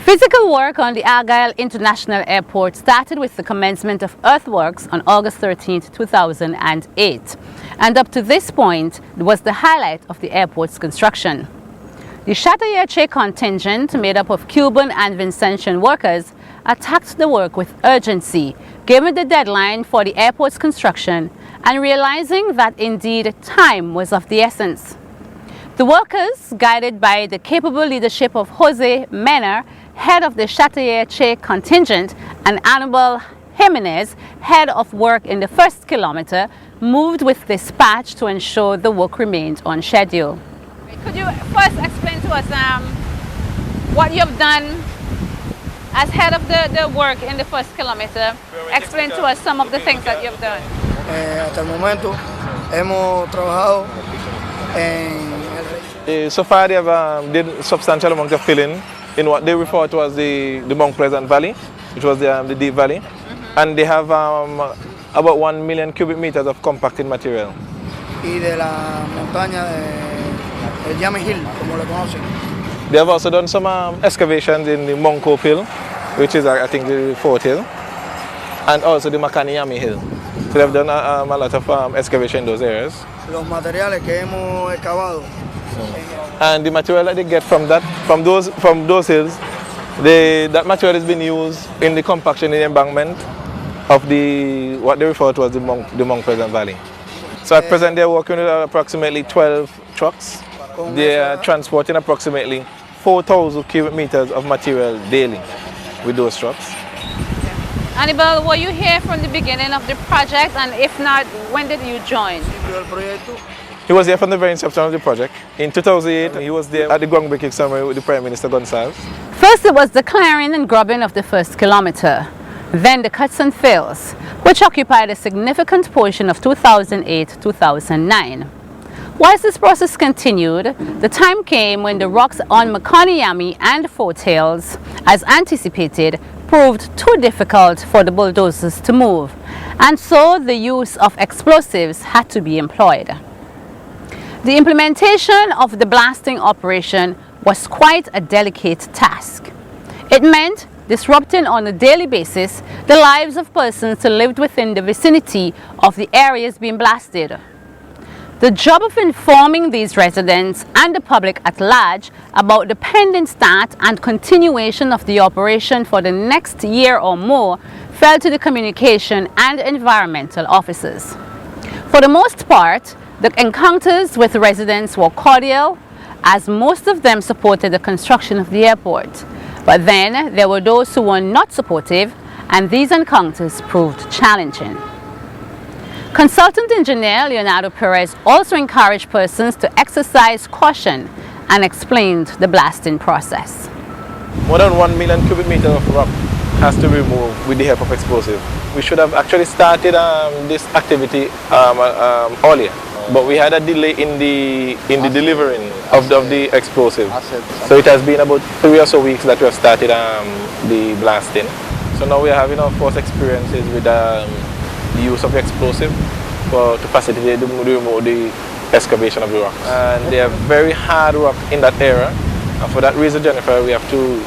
Physical work on the Argyle International Airport started with the commencement of earthworks on August 13, 2008, and up to this point was the highlight of the airport's construction. The Châteauyeche contingent, made up of Cuban and Vincentian workers, attacked the work with urgency, given the deadline for the airport's construction and realizing that indeed time was of the essence. The workers, guided by the capable leadership of Jose Mena, head of the Châteauyeche contingent, and Anibal Jimenez, head of work in the first kilometer, moved with dispatch to ensure the work remained on schedule. Could you first explain to us what you've done as head of the work in the first kilometer? Explain to us some of the things that you've done. Hasta el momento hemos trabajado So far they have did substantial amount of filling in what they refer to as the Mount Pleasant Valley, which was the deep valley, and they have about 1 million cubic meters of compacted material. Y de la montaña el Yami Hill, como lo conocen. They have also done some excavations in the Monco Hill, which is I think the fourth hill, and also the Makaniyami Hill. So they have done a lot of excavation in those areas. Los materiales que hemos excavado. And the material that they get from those hills, that material has been used in the compaction in the embankment of what they refer to as the Mount Pleasant Valley. So at present they're working with approximately 12 trucks. They are transporting approximately 4,000 cubic meters of material daily with those trucks. Anibal, were you here from the beginning of the project, and if not, when did you join? He was here from the very inception of the project. In 2008, he was there at the groundbreaking ceremony with the Prime Minister Gonsalves. First it was the clearing and grubbing of the first kilometer, then the cuts and fills, which occupied a significant portion of 2008-2009. Whilst this process continued, the time came when the rocks on Makaniyami and Fort Hills, as anticipated, proved too difficult for the bulldozers to move, and so the use of explosives had to be employed. The implementation of the blasting operation was quite a delicate task. It meant disrupting on a daily basis the lives of persons who lived within the vicinity of the areas being blasted. The job of informing these residents and the public at large about the pending start and continuation of the operation for the next year or more fell to the communication and environmental officers. For the most part, the encounters with residents were cordial, as most of them supported the construction of the airport. But then there were those who were not supportive, and these encounters proved challenging. Consultant engineer Leonardo Perez also encouraged persons to exercise caution and explained the blasting process. More than 1 million cubic meters of rock has to be removed with the help of explosive. We should have actually started this activity earlier, but we had a delay in the delivering of the explosive. So it has been about 3 or so weeks that we have started the blasting. So now we are having our first experiences with the use of explosive to facilitate the excavation of the rocks. And they are very hard rock in that area, and for that reason, Jennifer, we have to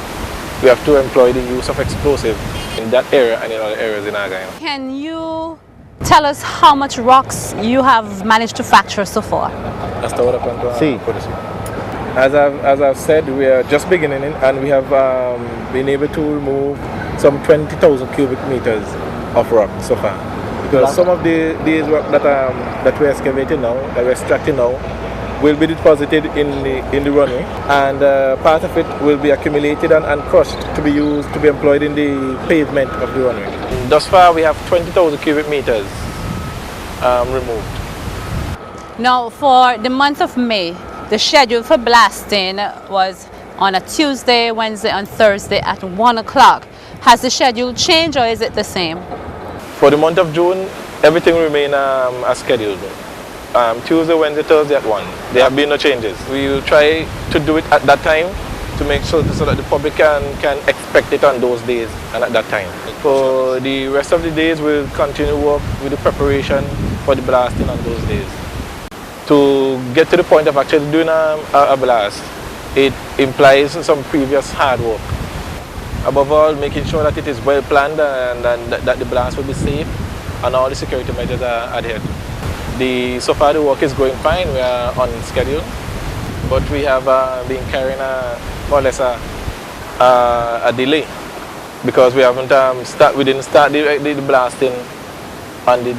employ the use of explosive in that area and in other areas in Argyle. Can you tell us how much rocks you have managed to fracture so far? Sí. As I've said, we are just beginning, and we have been able to remove some 20,000 cubic meters of rock so far. Because some of these rock that we're excavating now, that we're extracting now, will be deposited in the runway, and part of it will be accumulated and crushed to be used to be employed in the pavement of the runway. Thus far, we have 20,000 cubic meters removed. Now, for the month of May, the schedule for blasting was on a Tuesday, Wednesday, and Thursday at 1 o'clock. Has the schedule changed, or is it the same? For the month of June, everything remains as scheduled. Tuesday, Wednesday, Thursday at 1. There have been no changes. We will try to do it at that time to make sure so that the public can expect it on those days and at that time. For the rest of the days, we'll continue work with the preparation for the blasting on those days. To get to the point of actually doing a blast, it implies some previous hard work. Above all, making sure that it is well planned and that the blast will be safe and all the security measures are adhered to. So far the work is going fine, we are on schedule, but we have been carrying more or less a delay because we haven't we didn't start the blasting on the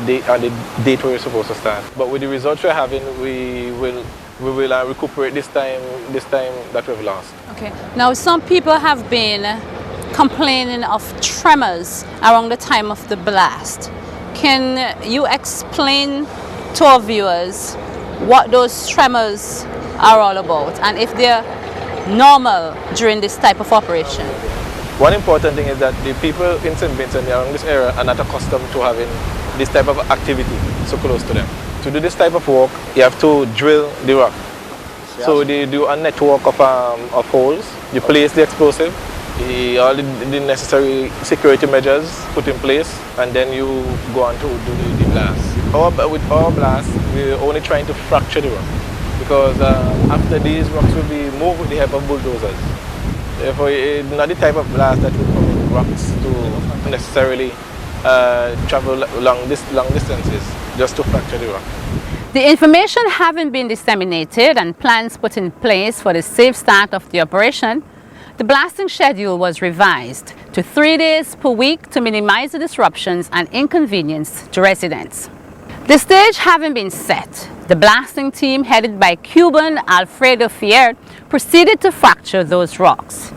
date we were supposed to start. But with the results we're having, we will recuperate this time that we've lost. Okay. Now some people have been complaining of tremors around the time of the blast. Can you explain to our viewers what those tremors are all about and if they're normal during this type of operation? One important thing is that the people in St. Vincent around this area are not accustomed to having this type of activity so close to them. To do this type of work, you have to drill the rock. Yes. So they do a network of holes. You place the explosive, all the necessary security measures put in place, and then you go on to do the blast. With our blast, we're only trying to fracture the rock because after these rocks will be moved with the help of bulldozers. Therefore, it's not the type of blast that will permit rocks to necessarily travel long distances just to fracture the rock. The information having been disseminated and plans put in place for the safe start of the operation, the blasting schedule was revised to 3 days per week to minimize the disruptions and inconvenience to residents. The stage having been set, the blasting team headed by Cuban Alfredo Fier proceeded to fracture those rocks.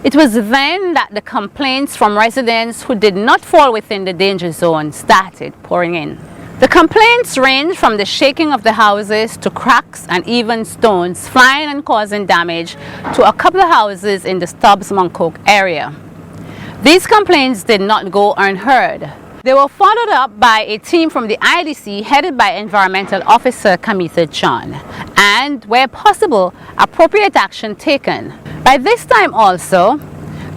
It was then that the complaints from residents who did not fall within the danger zone started pouring in. The complaints range from the shaking of the houses to cracks and even stones flying and causing damage to a couple of houses in the Stubbs-Moncoke area. These complaints did not go unheard. They were followed up by a team from the IADC headed by Environmental Officer Kilometer and, where possible, appropriate action taken. By this time also,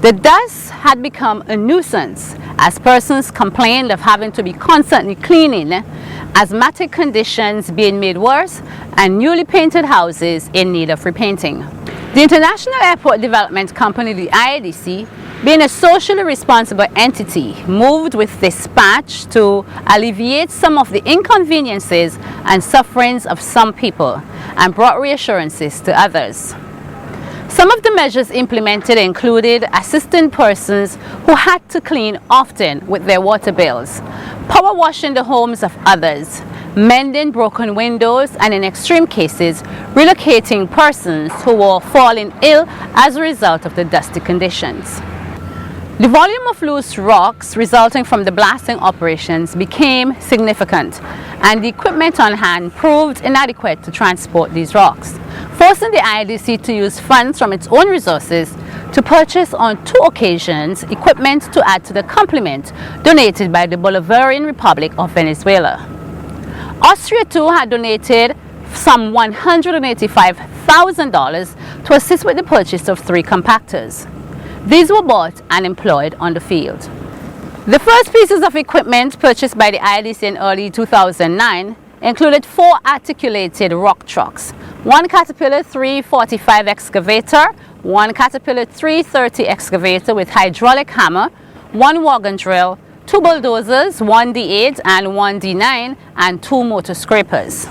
the dust had become a nuisance as persons complained of having to be constantly cleaning, asthmatic conditions being made worse, and newly painted houses in need of repainting. The International Airport Development Company, the IADC, being a socially responsible entity, moved with dispatch to alleviate some of the inconveniences and sufferings of some people and brought reassurances to others. Some of the measures implemented included assisting persons who had to clean often with their water bills, power washing the homes of others, mending broken windows, and in extreme cases, relocating persons who were falling ill as a result of the dusty conditions. The volume of loose rocks resulting from the blasting operations became significant, and the equipment on hand proved inadequate to transport these rocks, forcing the IADC to use funds from its own resources to purchase on 2 occasions equipment to add to the complement donated by the Bolivarian Republic of Venezuela. Austria too had donated some $185,000 to assist with the purchase of 3 compactors. These were bought and employed on the field. The first pieces of equipment purchased by the IADC in early 2009 included 4 articulated rock trucks, 1 Caterpillar 345 excavator, 1 Caterpillar 330 excavator with hydraulic hammer, 1 wagon drill, 2 bulldozers, 1 D8 and 1 D9, and 2 motor scrapers.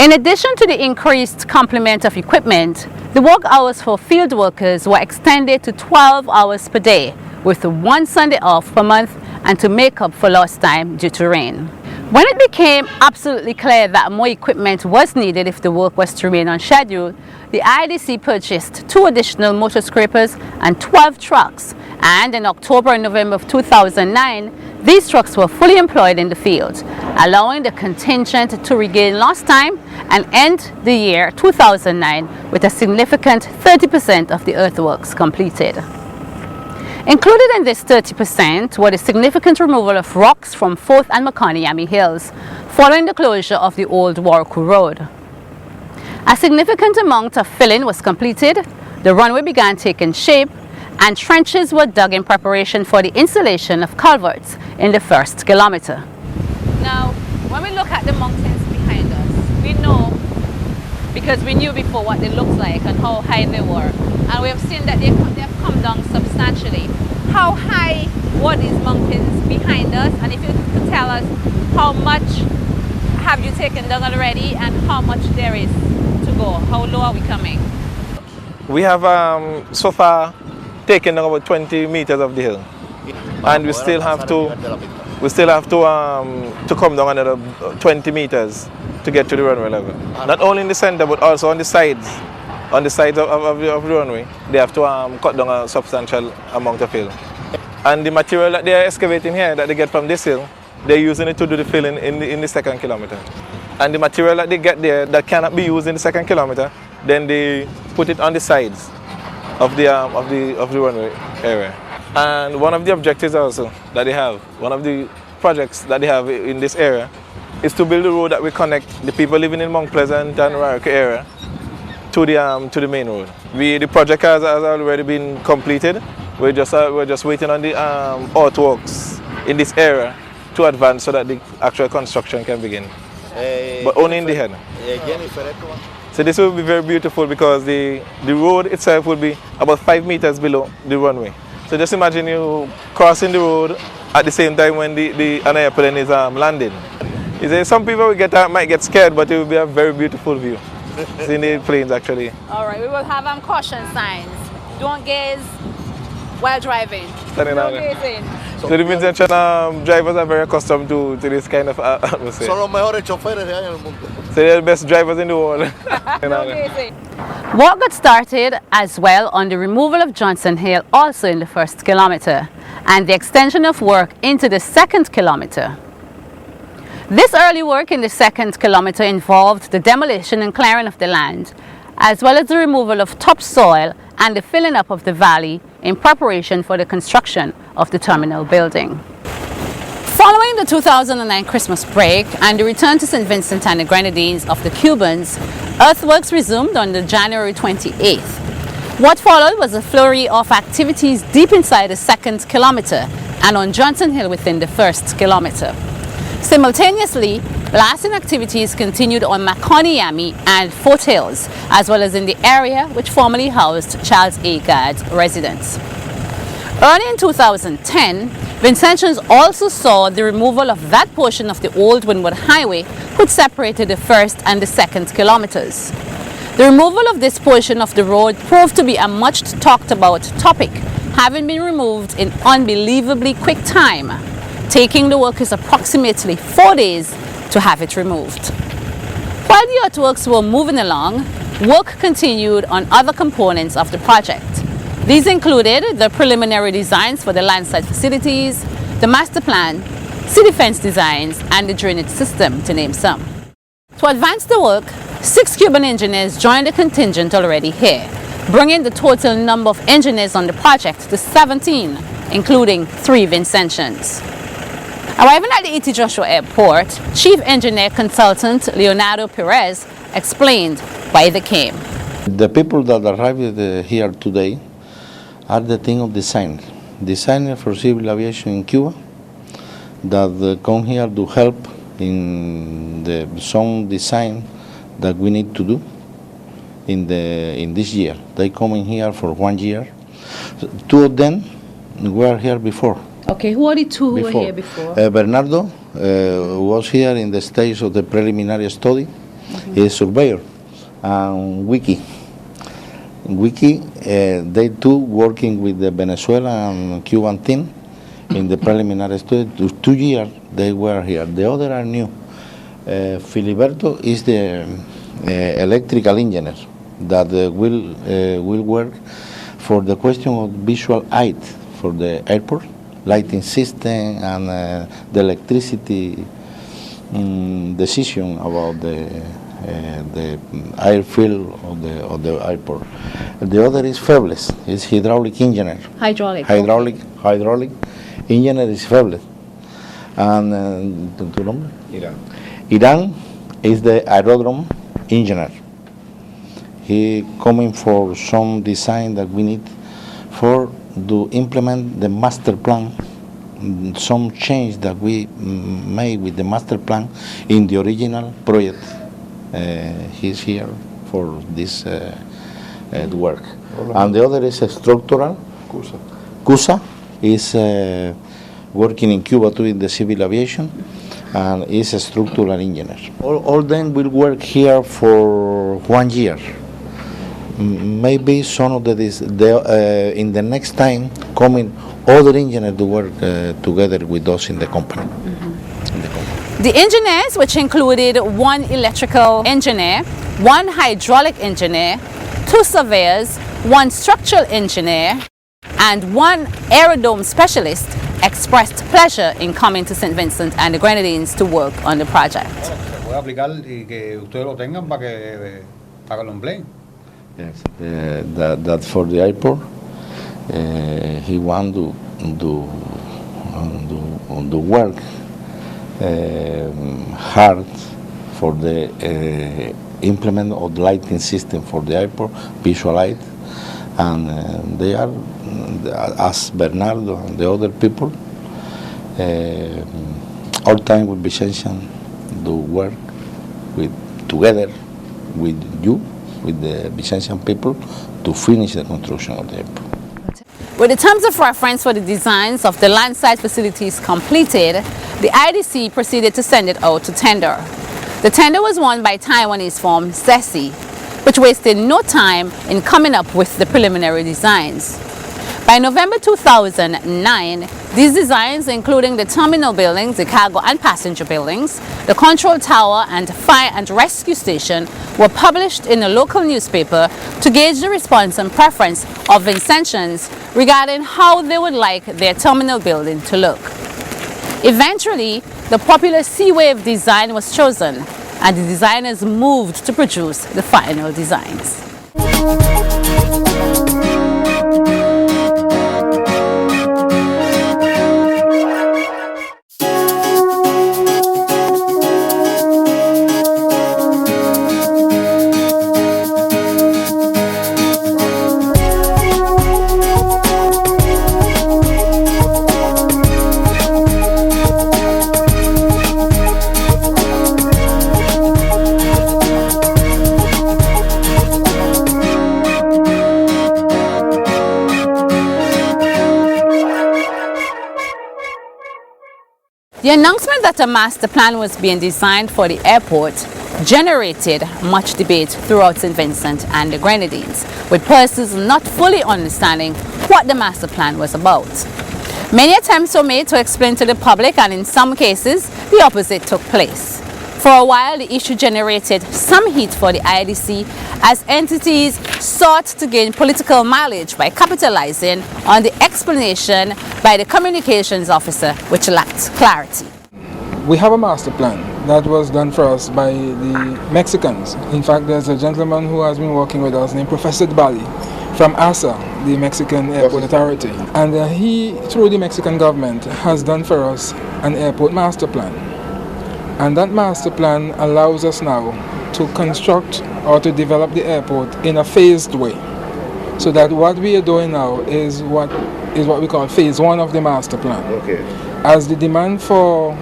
In addition to the increased complement of equipment, the work hours for field workers were extended to 12 hours per day, with 1 Sunday off per month and to make up for lost time due to rain. When it became absolutely clear that more equipment was needed if the work was to remain on schedule, the IADC purchased 2 additional motor scrapers and 12 trucks, and in October and November of 2009, these trucks were fully employed in the field, allowing the contingent to regain lost time and end the year 2009 with a significant 30% of the earthworks completed. Included in this 30% were the significant removal of rocks from 4th and Makani Hills following the closure of the old Warku Road. A significant amount of filling was completed, the runway began taking shape, and trenches were dug in preparation for the installation of culverts in the first kilometer. Now, when we look at the mountains behind us, we know because we knew before what they looked like and how high they were. And we have seen that they've come down substantially. How high were these mountains behind us? And if you could tell us how much have you taken down already and how much there is to go? How low are we coming? We have so far taken down about 20 meters of the hill, and we still have to come down another 20 meters to get to the runway level. Not only in the center but also on the sides. On the sides of the runway, they have to cut down a substantial amount of hill. And the material that they are excavating here, that they get from this hill, they're using it to do the filling in the second kilometer. And the material that they get there that cannot be used in the second kilometer, then they put it on the sides of the runway area. And one of the objectives also that they have, one of the projects that they have in this area, is to build a road that will connect the people living in Mount Pleasant and Archaeological area to the main road. The project has already been completed. We're just waiting on the earthworks in this area to advance so that the actual construction can begin. But only in the head. So this will be very beautiful because the road itself will be about 5 meters below the runway. So just imagine you crossing the road at the same time when an airplane is landing. Some people might get scared, but it will be a very beautiful view. In the planes actually. All right, we will have caution signs. Don't gaze while driving. Don't gaze in. So the Vincentian drivers are very accustomed to this kind of atmosphere. Son los mejores choferes que hay en el mundo. So they're the best drivers in the world. Don't gaze in. Work got started as well on the removal of Johnson Hill also in the first kilometer and the extension of work into the second kilometer. This early work in the second kilometer involved the demolition and clearing of the land, as well as the removal of topsoil and the filling up of the valley in preparation for the construction of the terminal building. Following the 2009 Christmas break and the return to St. Vincent and the Grenadines of the Cubans, earthworks resumed on the January 28th. What followed was a flurry of activities deep inside the second kilometer and on Johnson Hill within the first kilometer. Simultaneously, blasting activities continued on Makoniami and Foothills, as well as in the area which formerly housed Charles A. Gadd's residence. Early in 2010, Vincentians also saw the removal of that portion of the old Windward Highway which separated the first and the second kilometers. The removal of this portion of the road proved to be a much talked about topic, having been removed in unbelievably quick time, taking the workers approximately 4 days to have it removed. While the earthworks were moving along, work continued on other components of the project. These included the preliminary designs for the landside facilities, the master plan, city fence designs, and the drainage system, to name some. To advance the work, 6 Cuban engineers joined the contingent already here, bringing the total number of engineers on the project to 17, including 3 Vincentians. Arriving at the E.T. Joshua Airport, Chief Engineer Consultant Leonardo Perez explained why they came. The people that arrived here today are the team of design. Designers for civil aviation in Cuba that come here to help in some design that we need to do in this year. They come in here for 1 year. 2 of them were here before. Okay, who are the 2 who were here before? Bernardo was here in the stage of the preliminary study. He is a surveyor. And Wiki, they too working with the Venezuelan and Cuban team in the preliminary study. 2 years they were here. The other are new. Filiberto is the electrical engineer that will work for the question of visual height for the airport, lighting system, and the electricity decision about the airfield of the airport. The other is Febles, is hydraulic engineer. Hydraulic Engineer is Febles. And ¿tu nombre? Iran is the aerodrome engineer. He coming for some design that we need for to implement the master plan, some change that we made with the master plan in the original project. He's here for this work. And the other is structural. Cusa is working in Cuba too in the civil aviation, and is a structural engineer. All them will work here for 1 year. Maybe some of in the next time coming other engineers to work together with us in the company. The engineers, which included 1 electrical engineer, 1 hydraulic engineer, 2 surveyors, 1 structural engineer, and 1 aerodome specialist, expressed pleasure in coming to St. Vincent and the Grenadines to work on the project. Se puede aplicar y que ustedes lo tengan para que lo empleen. Yes, that for the airport, he want to do work hard for the implement of the lighting system for the airport, visual light, and they are, as Bernardo and the other people, all time with Vicentian do work together with you, with the Vicentian people, to finish the construction of the airport. With the terms of reference for the designs of the landside facilities completed, the IADC proceeded to send it out to tender. The tender was won by Taiwanese firm ZESI, which wasted no time in coming up with the preliminary designs. By November 2009, these designs, including the terminal buildings, the cargo and passenger buildings, the control tower and fire and rescue station, were published in a local newspaper to gauge the response and preference of Vincentians regarding how they would like their terminal building to look. Eventually, the popular Sea Wave design was chosen, and the designers moved to produce the final designs. The announcement that a master plan was being designed for the airport generated much debate throughout St. Vincent and the Grenadines, with persons not fully understanding what the master plan was about. Many attempts were made to explain to the public, and in some cases, the opposite took place. For a while, the issue generated some heat for the IADC as entities sought to gain political mileage by capitalizing on the explanation by the communications officer, which lacked clarity. We have a master plan that was done for us by the Mexicans. In fact, there's a gentleman who has been working with us named Professor Dbali from ASA, the Mexican Airport Authority. And he, through the Mexican government, has done for us an airport master plan. And that master plan allows us now to construct or to develop the airport in a phased way. So that what we are doing now is what we call phase 1 of the master plan. Okay. As the demand for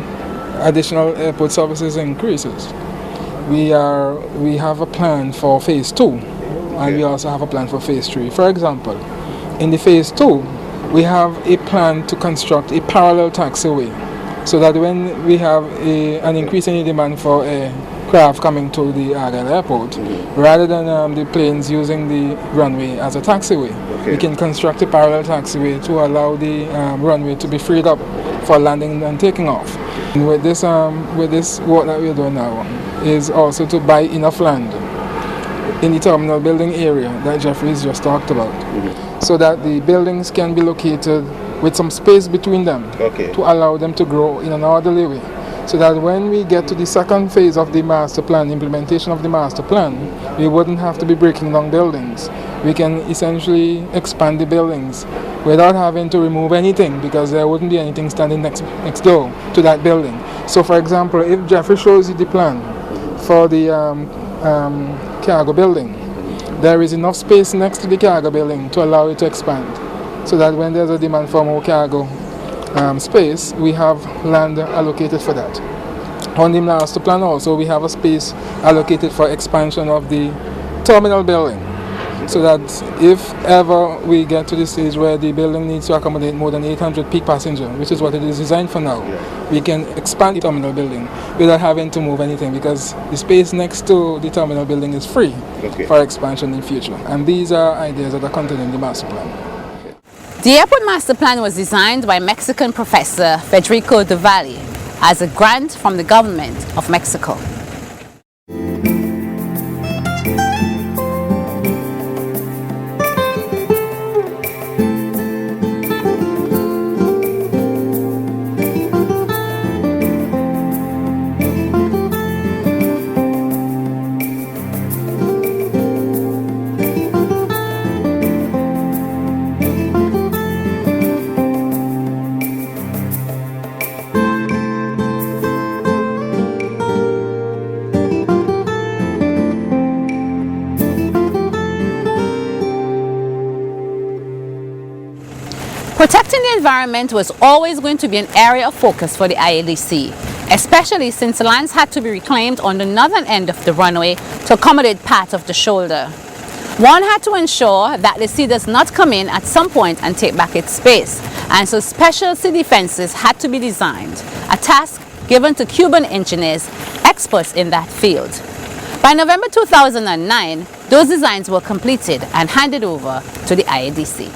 additional airport services increases, we have a plan for phase 2, and we also have a plan for phase 3. For example, in the phase 2, we have a plan to construct a parallel taxiway, so that when we have an increase in the demand for craft coming to the Argyle airport, rather than the planes using the runway as a taxiway, we can construct a parallel taxiway to allow the runway to be freed up for landing and taking off. And with this work that we're doing now is also to buy enough land in the terminal building area that Jeffrey's just talked about, so that the buildings can be located with some space between them to allow them to grow in an orderly way, so that when we get to the second phase of the master plan, implementation of the master plan, we wouldn't have to be breaking down buildings. We can essentially expand the buildings without having to remove anything, because there wouldn't be anything standing next door to that building. So for example, if Jeffrey shows you the plan for the cargo building, there is enough space next to the cargo building to allow it to expand, so that when there's a demand for more cargo space, we have land allocated for that. On the master plan also, we have a space allocated for expansion of the terminal building, so that if ever we get to the stage where the building needs to accommodate more than 800 peak passenger, which is what it is designed for now, we can expand the terminal building without having to move anything, because the space next to the terminal building is free for expansion in future. And these are ideas that are contained in the master plan. The airport master plan was designed by Mexican professor Federico del Valle as a grant from the government of Mexico. Protecting the environment was always going to be an area of focus for the IADC, especially since lands had to be reclaimed on the northern end of the runway to accommodate part of the shoulder. One had to ensure that the sea does not come in at some point and take back its space, and so special sea defenses had to be designed, a task given to Cuban engineers, experts in that field. By November 2009, those designs were completed and handed over to the IADC.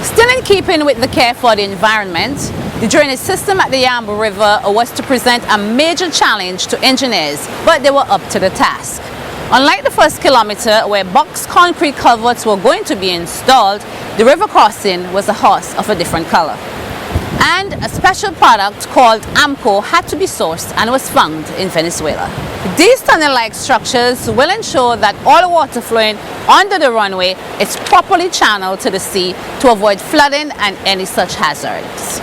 Still in keeping with the care for the environment, the drainage system at the Yambo River was to present a major challenge to engineers, but they were up to the task. Unlike the first kilometer, where box concrete culverts were going to be installed, the river crossing was a horse of a different color. And a special product called AMCO had to be sourced and was found in Venezuela. These tunnel-like structures will ensure that all water flowing under the runway is properly channeled to the sea to avoid flooding and any such hazards.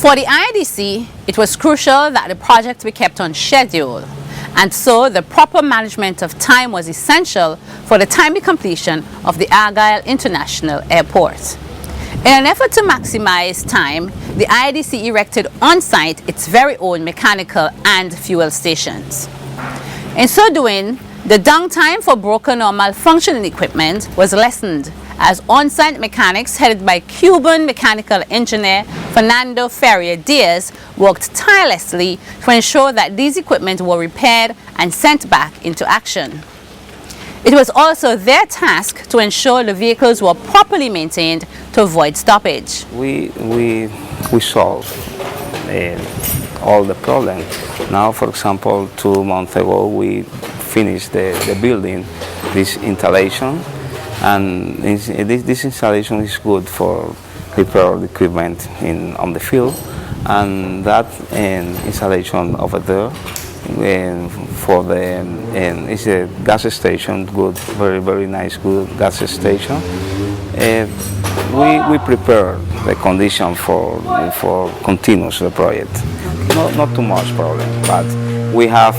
For the IADC, it was crucial that the project be kept on schedule, and so the proper management of time was essential for the timely completion of the Argyle International Airport. In an effort to maximize time, the IADC erected on-site its very own mechanical and fuel stations. In so doing, the downtime for broken or malfunctioning equipment was lessened, as on-site mechanics headed by Cuban mechanical engineer Fernando Ferrier Diaz worked tirelessly to ensure that these equipment were repaired and sent back into action. It was also their task to ensure the vehicles were properly maintained to avoid stoppage. We solved all the problems. Now, for example, 2 months ago we finished the building, this installation, and this installation is good for repair the equipment on the field, and that installation over there for the is a gas station, good, very nice, good gas station. We prepare the condition for continuous the project. Not too much problem, but we have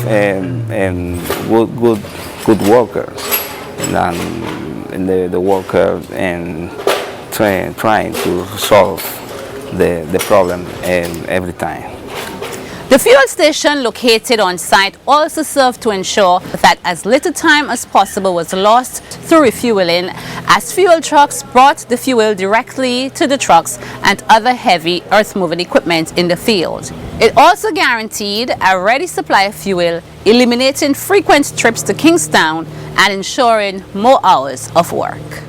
good workers, and the worker trying to solve the problem every time. The fuel station located on site also served to ensure that as little time as possible was lost through refueling, as fuel trucks brought the fuel directly to the trucks and other heavy earth-moving equipment in the field. It also guaranteed a ready supply of fuel, eliminating frequent trips to Kingstown and ensuring more hours of work.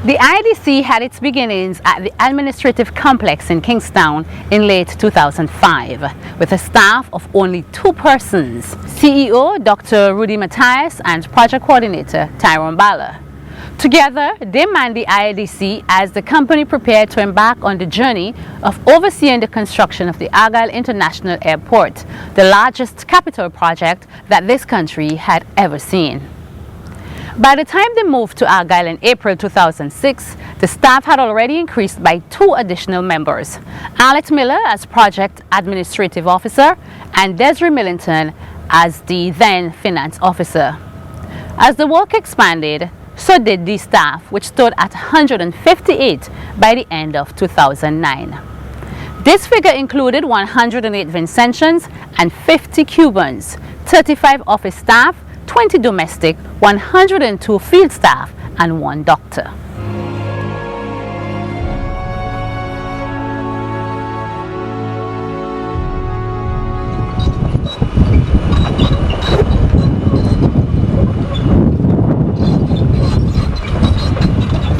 The IADC had its beginnings at the administrative complex in Kingstown in late 2005 with a staff of only 2 persons, CEO Dr. Rudy Matthias and project coordinator Tyrone Bala. Together, they manned the IADC as the company prepared to embark on the journey of overseeing the construction of the Argyle International Airport, the largest capital project that this country had ever seen. By the time they moved to Argyle in April 2006, the staff had already increased by 2 additional members, Alex Miller as Project Administrative Officer and Desiree Millington as the then Finance Officer. As the work expanded, so did the staff, which stood at 158 by the end of 2009. This figure included 108 Vincentians and 50 Cubans, 35 office staff, 20 domestic, 102 field staff, and 1 doctor.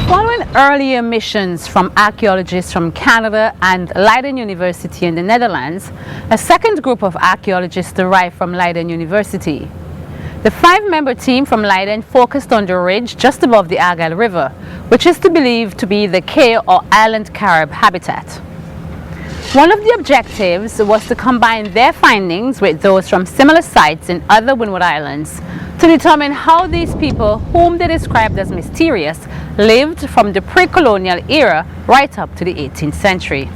Following earlier missions from archaeologists from Canada and Leiden University in the Netherlands, a second group of archaeologists arrived from Leiden University. The 5-member team from Leiden focused on the ridge just above the Argyle River, which is believed to be the Cay or Island Carib habitat. One of the objectives was to combine their findings with those from similar sites in other Windward Islands to determine how these people, whom they described as mysterious, lived from the pre-colonial era right up to the 18th century.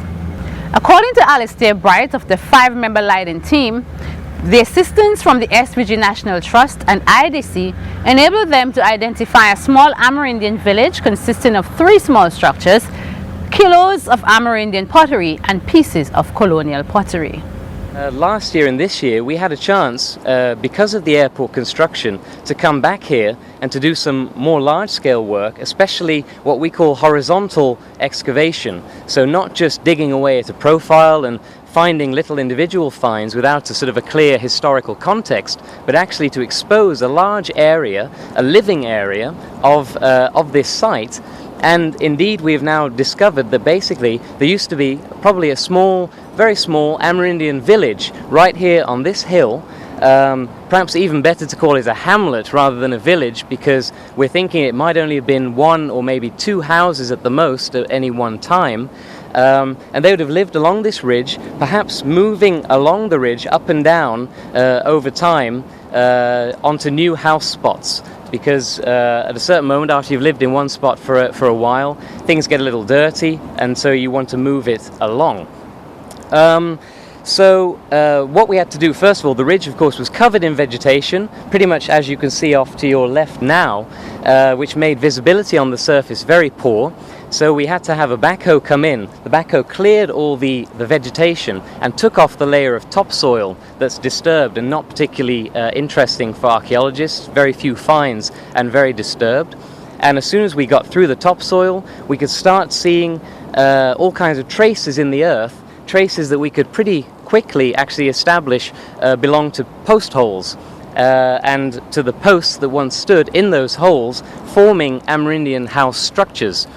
According to Alistair Bright of the 5-member Leiden team, the assistance from the SVG National Trust and IADC enabled them to identify a small Amerindian village consisting of 3 small structures, kilos of Amerindian pottery and pieces of colonial pottery. Last year and this year we had a chance, because of the airport construction, to come back here and to do some more large-scale work, especially what we call horizontal excavation. So not just digging away at a profile and finding little individual finds without a sort of a clear historical context, but actually to expose a large area, a living area of this site. And indeed we have now discovered that basically there used to be probably a small, very small Amerindian village right here on this hill. Perhaps even better to call it a hamlet rather than a village, because we're thinking it might only have been 1 or maybe 2 houses at the most at any one time. And they would have lived along this ridge, perhaps moving along the ridge up and down over time onto new house spots. Because at a certain moment, after you've lived in one spot for a while, things get a little dirty, and so you want to move it along. So what we had to do, first of all, the ridge, of course, was covered in vegetation, pretty much as you can see off to your left now, which made visibility on the surface very poor. So we had to have a backhoe come in. The backhoe cleared all the vegetation and took off the layer of topsoil that's disturbed and not particularly interesting for archaeologists, very few finds and very disturbed. And as soon as we got through the topsoil, we could start seeing all kinds of traces in the earth, traces that we could pretty quickly actually establish belong to post holes. And to the posts that once stood in those holes, forming Amerindian house structures.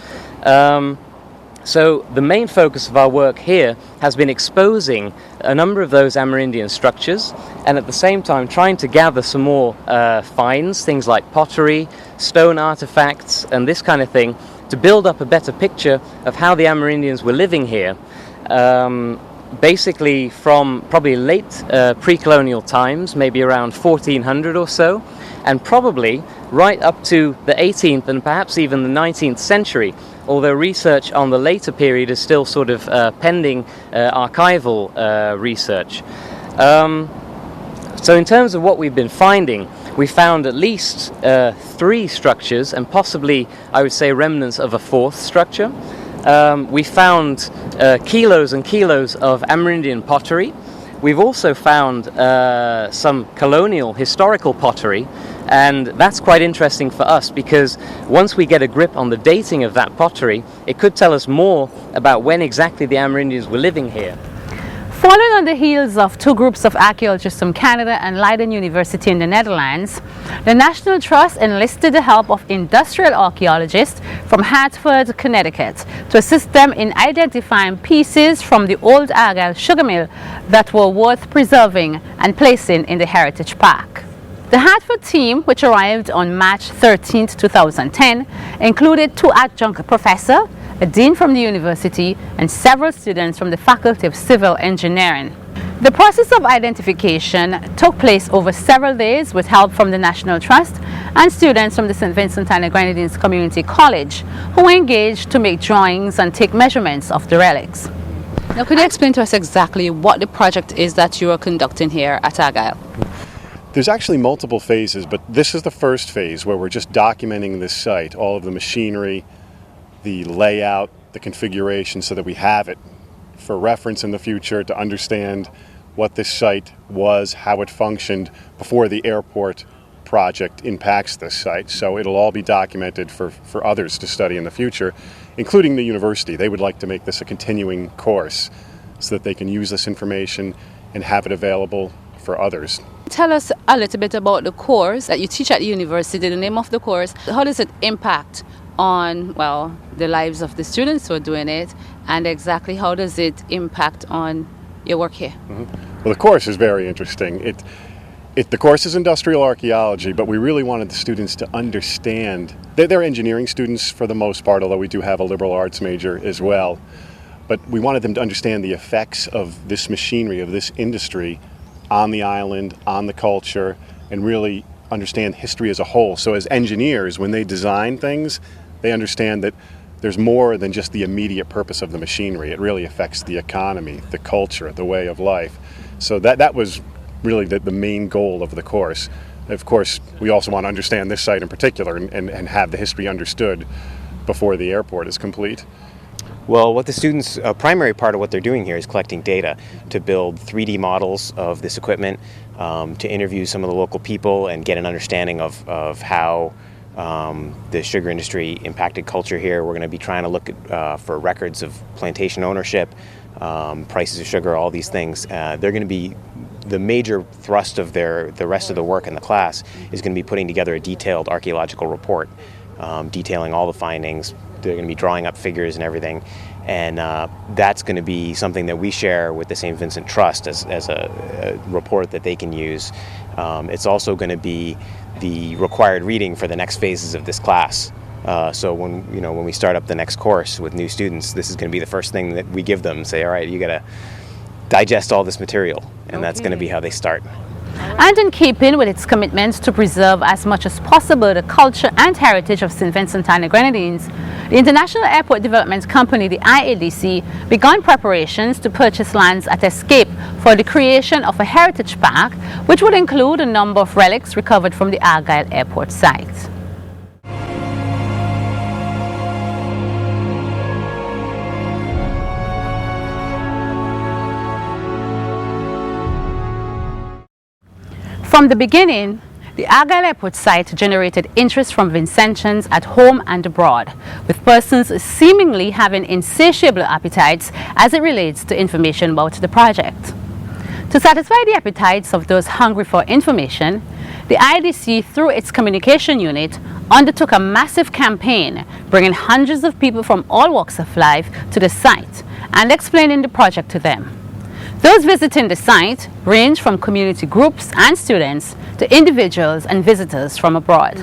So the main focus of our work here has been exposing a number of those Amerindian structures, and at the same time trying to gather some more finds, things like pottery, stone artifacts, and this kind of thing, to build up a better picture of how the Amerindians were living here. Basically from probably late pre-colonial times, maybe around 1400 or so, and probably right up to the 18th and perhaps even the 19th century, although research on the later period is still sort of pending archival research. So in terms of what we've been finding, we found at least 3 structures, and possibly, I would say, remnants of a 4th structure. We found kilos and kilos of Amerindian pottery. We've also found some colonial historical pottery, and that's quite interesting for us because once we get a grip on the dating of that pottery, it could tell us more about when exactly the Amerindians were living here. Following on the heels of 2 groups of archaeologists from Canada and Leiden University in the Netherlands, the National Trust enlisted the help of industrial archaeologists from Hartford, Connecticut, to assist them in identifying pieces from the old Argyle sugar mill that were worth preserving and placing in the Heritage Park. The Hartford team, which arrived on March 13, 2010, included 2 adjunct professors, a dean from the university, and several students from the Faculty of Civil Engineering. The process of identification took place over several days with help from the National Trust and students from the St. Vincent and the Grenadines Community College, who were engaged to make drawings and take measurements of the relics. Now, could you explain to us exactly what the project is that you are conducting here at Argyle? There's actually multiple phases, but this is the first phase where we're just documenting this site, all of the machinery, the layout, the configuration, so that we have it for reference in the future to understand what this site was, how it functioned before the airport project impacts this site. So it'll all be documented for others to study in the future, including the university. They would like to make this a continuing course so that they can use this information and have it available for others. Tell us a little bit about the course that you teach at the university, the name of the course. How does it impact on, well, the lives of the students who are doing it, and exactly how does it impact on your work here? Well, the course is very interesting. The course is industrial archaeology, but we really wanted the students to understand. They're engineering students for the most part, although we do have a liberal arts major as well. But we wanted them to understand the effects of this machinery, of this industry on the island, on the culture, and really understand history as a whole. So as engineers, when they design things, they understand that there's more than just the immediate purpose of the machinery. It really affects the economy, the culture, the way of life. So that was really the main goal of the course. Of course, we also want to understand this site in particular and have the history understood before the airport is complete. Well, what the students, a primary part of what they're doing here is collecting data to build 3D models of this equipment, to interview some of the local people and get an understanding of how the sugar industry impacted culture here. We're going to be trying to look at, for records of plantation ownership, prices of sugar, all these things. They're going to be, the major thrust of the rest of the work in the class is going to be putting together a detailed archaeological report, detailing all the findings. They're going to be drawing up figures and everything, and that's going to be something that we share with the St. Vincent Trust as a report that they can use. It's also going to be the required reading for the next phases of this class. So when we start up the next course with new students, this is going to be the first thing that we give them. Say, all right, you got to digest all this material, and that's going to be how they start. And in keeping with its commitment to preserve as much as possible the culture and heritage of St. Vincent and the Grenadines, the International Airport Development Company, the IADC, began preparations to purchase lands at Escape for the creation of a heritage park, which would include a number of relics recovered from the Argyle Airport site. From the beginning, the Argyle Airport site generated interest from Vincentians at home and abroad, with persons seemingly having insatiable appetites as it relates to information about the project. To satisfy the appetites of those hungry for information, the IADC, through its communication unit, undertook a massive campaign, bringing hundreds of people from all walks of life to the site and explaining the project to them. Those visiting the site range from community groups and students to individuals and visitors from abroad.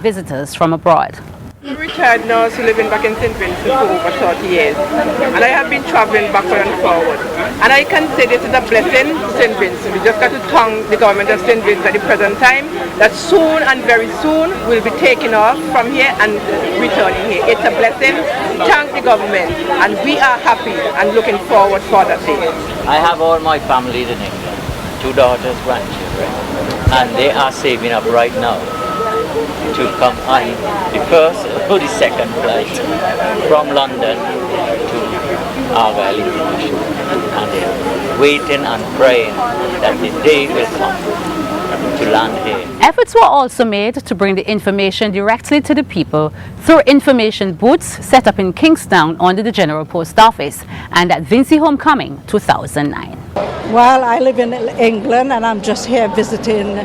I'm retired now, so living back in St. Vincent for over 30 years. And I have been traveling backward and forward. And I can say this is a blessing to St. Vincent. We just got to thank the government of St. Vincent at the present time that soon and very soon we'll be taking off from here and returning here. It's a blessing. Thank the government. And we are happy and looking forward for that day. I have all my family in England, 2 daughters, grandchildren, and they are saving up right now to come on the first or the second flight from London to Argyle International, and they're waiting and praying that the day will come to land here. Efforts were also made to bring the information directly to the people through information booths set up in Kingstown under the General Post Office and at Vinci Homecoming 2009. Well, I live in England and I'm just here visiting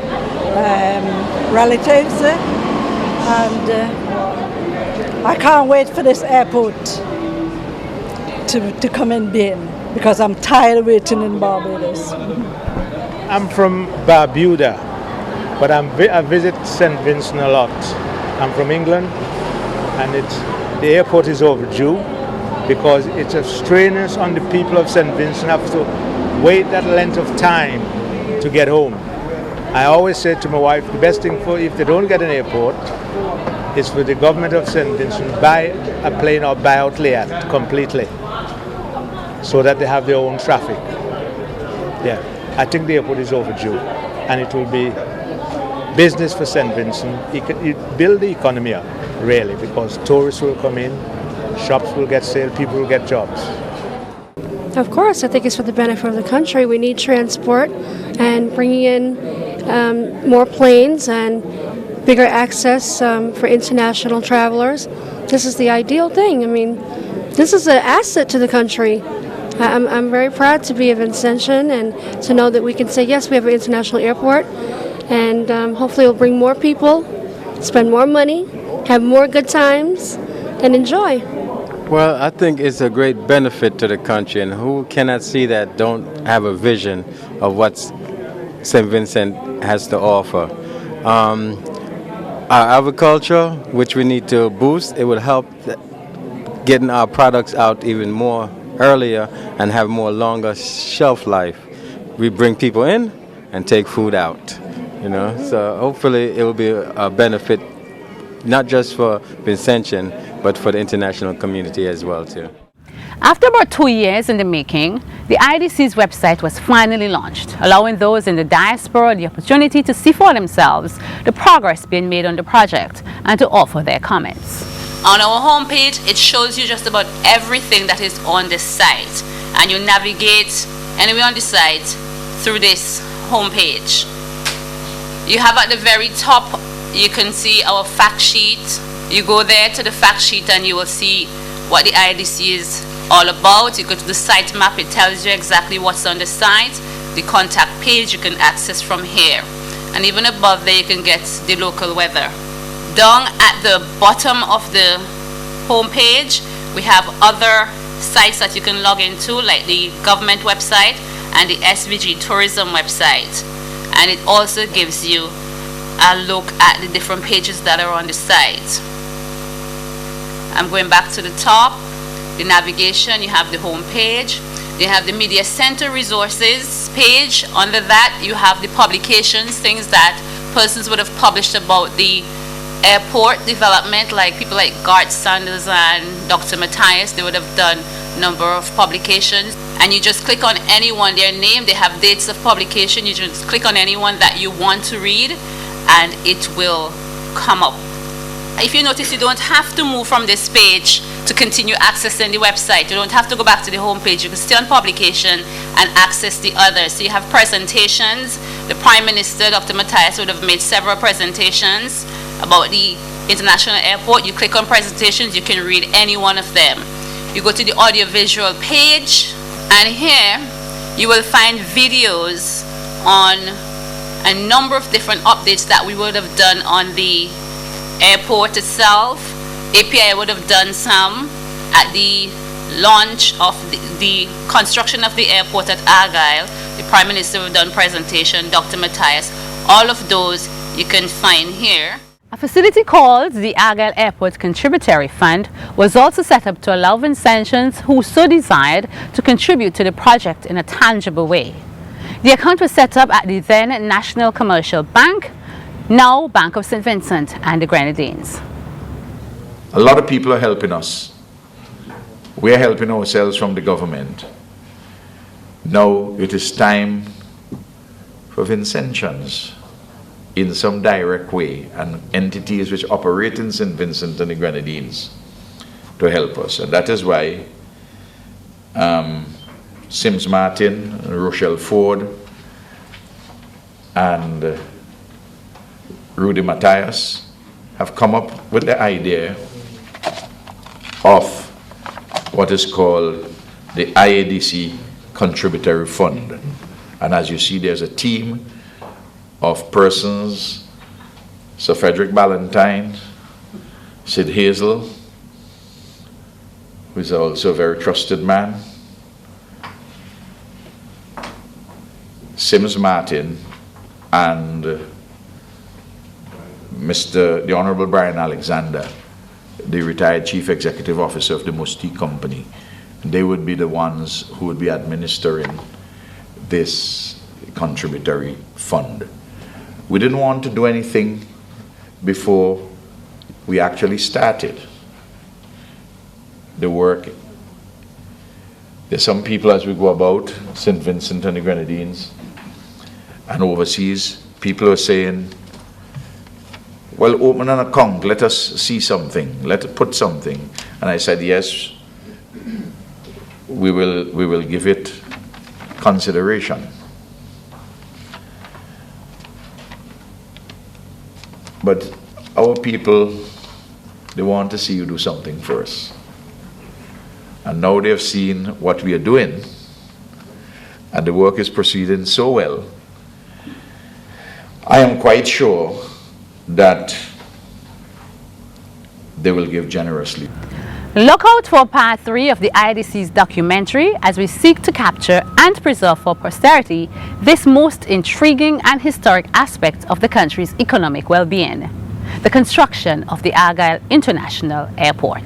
relatives, and I can't wait for this airport to come in being, because I'm tired of waiting in Barbados. I'm from Barbuda, but I visit St. Vincent a lot. I'm from England, and the airport is overdue because it's a strain on the people of St. Vincent have to wait that length of time to get home. I always say to my wife, the best thing for if they don't get an airport is for the government of St. Vincent buy a plane or buy out Leat completely so that they have their own traffic. Yeah, I think the airport is overdue and it will be business for St. Vincent. It build the economy up, really, because tourists will come in, shops will get sale, people will get jobs. Of course, I think it's for the benefit of the country. We need transport, and bringing in more planes and bigger access for international travelers. This is the ideal thing. I mean, this is an asset to the country. I'm very proud to be a Vincentian and to know that we can say, yes, we have an international airport, and hopefully it'll bring more people, spend more money, have more good times, and enjoy. Well, I think it's a great benefit to the country, and who cannot see that don't have a vision of what St. Vincent has to offer. Our agriculture, which we need to boost, it will help getting our products out even more earlier and have more longer shelf life. We bring people in and take food out, you know. So hopefully it will be a benefit not just for Vincentian, but for the international community as well too. After about 2 years in the making, the IADC's website was finally launched, allowing those in the diaspora the opportunity to see for themselves the progress being made on the project and to offer their comments. On our homepage, it shows you just about everything that is on the site, and you navigate anywhere on the site through this homepage. You have at the very top, you can see our fact sheet. You go there to the fact sheet and you will see what the IADC is all about. You go to the site map, it tells you exactly what's on the site. The contact page you can access from here. And even above there you can get the local weather. Down at the bottom of the home page, we have other sites that you can log into, like the government website and the SVG tourism website. And it also gives you a look at the different pages that are on the site. I'm going back to the top, the navigation, you have the home page, you have the media center resources page. Under that you have the publications, things that persons would have published about the airport development, like people like Garth Sanders and Dr. Matthias. They would have done a number of publications, and you just click on anyone, their name, they have dates of publication, you just click on anyone that you want to read and it will come up. If you notice, you don't have to move from this page to continue accessing the website. You don't have to go back to the home page. You can stay on publication and access the others. So you have presentations. The Prime Minister, Dr. Matthias, would have made several presentations about the international airport. You click on presentations, you can read any one of them. You go to the audiovisual page, and here you will find videos on a number of different updates that we would have done on the airport itself. API would have done some at the launch of the construction of the airport at Argyle. The Prime Minister would have done presentation, Dr. Matthias. All of those you can find here. A facility called the Argyle Airport Contributory Fund was also set up to allow Vincentians who so desired to contribute to the project in a tangible way. The account was set up at the then National Commercial Bank, now Bank of St. Vincent and the Grenadines. A lot of people are helping us. We're helping ourselves from the government. Now it is time for Vincentians in some direct way, and entities which operate in St. Vincent and the Grenadines to help us. And that is why Sims Martin, Rochelle Ford, and Rudy Matthias have come up with the idea of what is called the IADC Contributory Fund. And as you see, there's a team of persons: Sir Frederick Ballantyne, Sid Hazel, who is also a very trusted man, Sims Martin, and the Honorable Brian Alexander, the retired Chief Executive Officer of the Musty Company. They would be the ones who would be administering this contributory fund. We didn't want to do anything before we actually started the work. There's some people, as we go about St. Vincent and the Grenadines and overseas, people are saying, well, open an account, let us see something, let us put something. And I said, yes, we will give it consideration. But our people, they want to see you do something first. And now they've seen what we are doing, and the work is proceeding so well. I am quite sure that they will give generously. Look out for part 3 of the IADC's documentary as we seek to capture and preserve for posterity this most intriguing and historic aspect of the country's economic well-being, the construction of the Argyle International Airport.